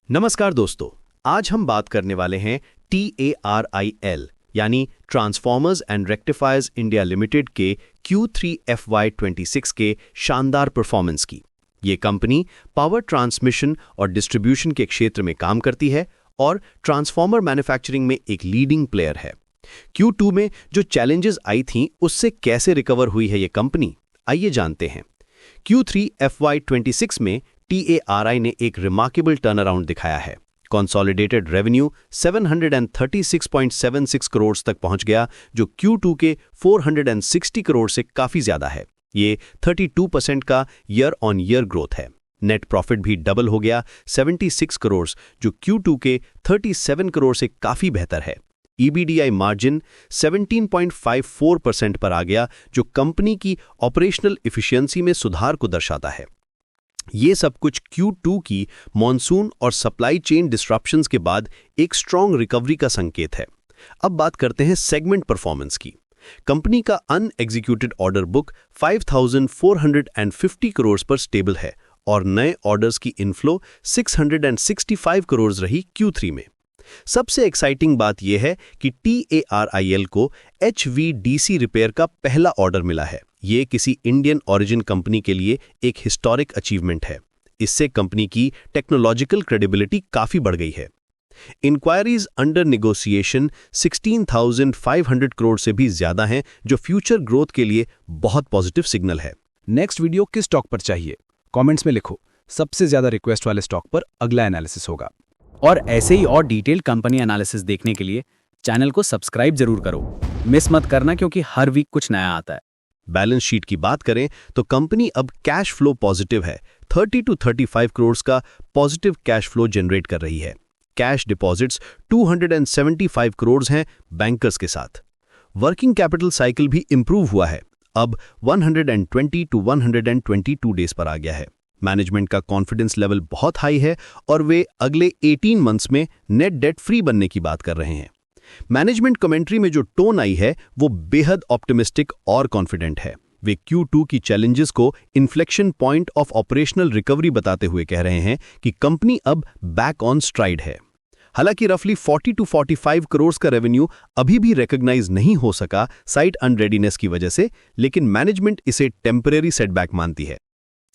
नमस्कार दोस्तों, आज हम बात करने वाले हैं TARIL यानी transformers and rectifiers India limited के Q3 FY26 के शानदार परफॉर्मेंस की। ये कंपनी पावर ट्रांसमिशन और डिस्ट्रीब्यूशन के क्षेत्र में काम करती है और ट्रांसफॉर्मर मैन्युफैक्चरिंग में एक लीडिंग प्लेयर है। Q2 में जो चैलेंजेस आई थीं उससे कैसे रिकवर हुई है ये कंपनी, आइए जानते हैं। Q3 FY26 में TARI ने एक रिमार्केबल टर्नअराउंड दिखाया है। कंसोलिडेटेड रेवेन्यू 736.76 करोड़ तक पहुंच गया, जो Q2 के 460 करोड़ से काफ़ी ज़्यादा है। ये 32% का ईयर ऑन ईयर ग्रोथ है। नेट प्रॉफिट भी डबल हो गया 76 करोड़, जो Q2 के 37 करोड़ से काफ़ी बेहतर है। EBDI मार्जिन 17.54% पर आ गया, जो कंपनी की ऑपरेशनल एफिशिएंसी में सुधार को दर्शाता है। ये सब कुछ Q2 की मॉनसून और सप्लाई चेन डिस्ट्रप्शंस के बाद एक स्ट्रॉन्ग रिकवरी का संकेत है। अब बात करते हैं सेगमेंट परफॉर्मेंस की। कंपनी का अनएग्जीक्यूटेड ऑर्डर बुक 5,450 करोड़ पर स्टेबल है और नए ऑर्डर्स की इनफ्लो 665 करोड़ रही Q3 में। सबसे एक्साइटिंग बात यह है कि TARIL को HVDC रिपेयर का पहला ऑर्डर मिला है। ये किसी इंडियन ओरिजिन कंपनी के लिए एक हिस्टोरिक अचीवमेंट है। इससे कंपनी की टेक्नोलॉजिकल क्रेडिबिलिटी काफ़ी बढ़ गई है। इंक्वायरीज अंडर नेगोशिएशन 16,500 करोड़ से भी ज़्यादा हैं, जो फ्यूचर ग्रोथ के लिए बहुत पॉजिटिव सिग्नल है। नेक्स्ट वीडियो किस स्टॉक पर चाहिए, कमेंट्स में लिखो। सबसे ज़्यादा रिक्वेस्ट वाले स्टॉक पर अगला एनालिसिस होगा। और ऐसे ही और डिटेल कंपनी एनालिसिस देखने के लिए चैनल को सब्सक्राइब जरूर करो। मिस मत करना, क्योंकि हर वीक कुछ नया आता है। बैलेंस शीट की बात करें तो कंपनी अब कैश फ्लो पॉजिटिव है। 30 to 35 करोड़ का पॉजिटिव कैश फ्लो जनरेट कर रही है। कैश डिपॉजिट्स 275 करोड़ हैं बैंकर्स के साथ। वर्किंग कैपिटल साइकिल भी इंप्रूव हुआ है, अब 120 to 122 डेज पर आ गया है। मैनेजमेंट का कॉन्फिडेंस लेवल बहुत हाई है और वे अगले 18 मंथ्स में नेट डेट फ्री बनने की बात कर रहे हैं। मैनेजमेंट कमेंट्री में जो टोन आई है वो बेहद ऑप्टिमिस्टिक और कॉन्फिडेंट है। वे Q2 की चैलेंजेस को inflection point of operational recovery बताते हुए कह रहे हैं कि कंपनी अब बैक ऑन स्ट्राइड है। हालांकि रफली 40 to 45 करोड़ का रेवेन्यू अभी भी रिकॉग्नाइज नहीं हो सका साइट अनरेडीनेस की वजह से, लेकिन मैनेजमेंट इसे टेम्परेरी सेटबैक मानती है।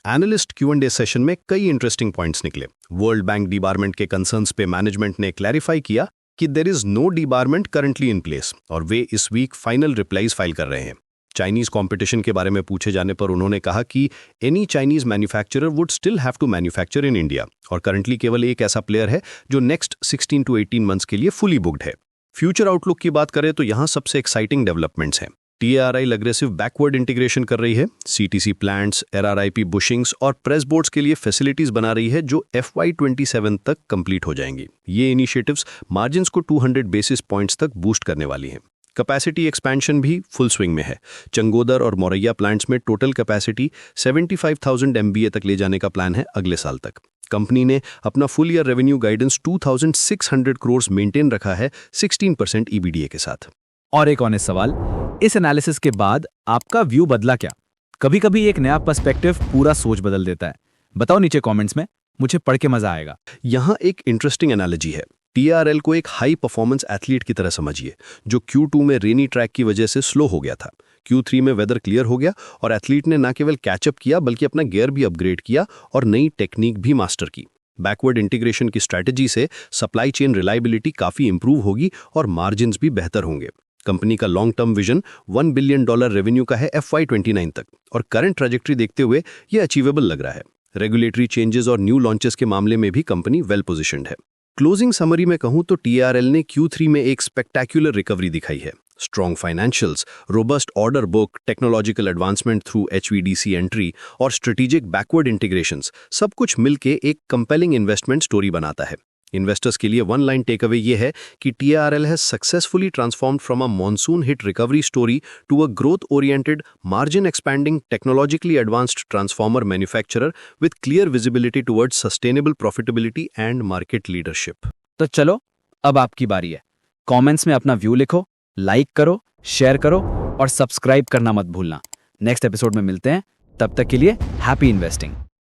एनालिस्ट Q&A सेशन में कई इंटरेस्टिंग पॉइंट्स निकले। वर्ल्ड बैंक डीबारमेंट के कंसर्न्स पे मैनेजमेंट ने क्लैरिफाई किया कि there is no debarment currently in place और वे इस वीक फाइनल रिप्लाईज फाइल कर रहे हैं। चाइनीज कंपटीशन के बारे में पूछे जाने पर उन्होंने कहा कि any Chinese manufacturer would still have to manufacture in India और करंटली केवल एक ऐसा प्लेयर है जो नेक्स्ट 16 to 18 मंथ्स के लिए फुली बुक्ड है। फ्यूचर आउटलुक की बात करें तो यहाँ सबसे एक्साइटिंग डेवलपमेंट्स हैं। TARI अग्रेसिव बैकवर्ड इंटीग्रेशन कर रही है। CTC प्लांट्स, RRIP बुशिंग्स और प्रेस बोर्ड्स के लिए फैसिलिटीज बना रही है जो FY27 तक कंप्लीट हो जाएंगी। ये इनिशिएटिव्स मार्जिन्स को 200 बेसिस पॉइंट्स तक बूस्ट करने वाली हैं। कैपेसिटी एक्सपेंशन भी फुल स्विंग में है। चंगोदर और मोरैया प्लांट्स में टोटल कैपेसिटी 75,000 MVA तक ले जाने का प्लान है अगले साल तक। कंपनी ने अपना full year revenue guidance 2,600 crore maintain रखा है 16% EBDA के साथ। और एक ऑनेस्ट सवाल, इस एनालिसिस के बाद आपका व्यू बदला क्या? कभी कभी एक नया पर्सपेक्टिव पूरा सोच बदल देता है। बताओ नीचे कमेंट्स में, मुझे पढ़ के मजा आएगा। यहाँ एक इंटरेस्टिंग एनालॉजी है। TRL को एक हाई परफॉर्मेंस एथलीट की तरह समझिए, जो Q2 में रेनी ट्रैक की वजह से स्लो हो गया था। Q3 में वेदर क्लियर हो गया और एथलीट ने न केवल कैचअप किया बल्कि अपना गियर भी अपग्रेड किया और नई टेक्निक भी मास्टर की। बैकवर्ड इंटीग्रेशन की स्ट्रैटेजी से सप्लाई चेन रिलायबिलिटी काफ़ी इंप्रूव होगी और मार्जिन्स भी बेहतर होंगे। कंपनी का long term vision $1 billion revenue का है FY29 तक और करंट ट्रैजेक्टरी देखते हुए यह अचीवेबल लग रहा है। रेगुलेटरी चेंजेस और न्यू लॉन्चेस के मामले में भी कंपनी वेल पोजीशन्ड है। क्लोजिंग समरी में कहूं तो TRL ने Q3 में एक स्पेक्टैक्युलर रिकवरी दिखाई है। Strong financials, robust order book, technological advancement through HVDC entry और स्ट्रेटेजिक बैकवर्ड इंटीग्रेशंस, सब कुछ मिलके एक कंपेलिंग इन्वेस्टमेंट स्टोरी बनाता है। इन्वेस्टर्स के लिए वन लाइन टेक अवे ये है कि TRL has successfully transformed from a monsoon hit recovery story to a growth oriented, margin expanding, technologically advanced transformer manufacturer with clear visibility towards sustainable profitability and market leadership. तो चलो, अब आपकी बारी है। Comments में अपना व्यू लिखो, like करो, शेयर करो और सब्सक्राइब करना मत भूलना। नेक्स्ट एपिसोड में मिलते हैं, तब तक के लिए हैप्पी इन्वेस्टिंग।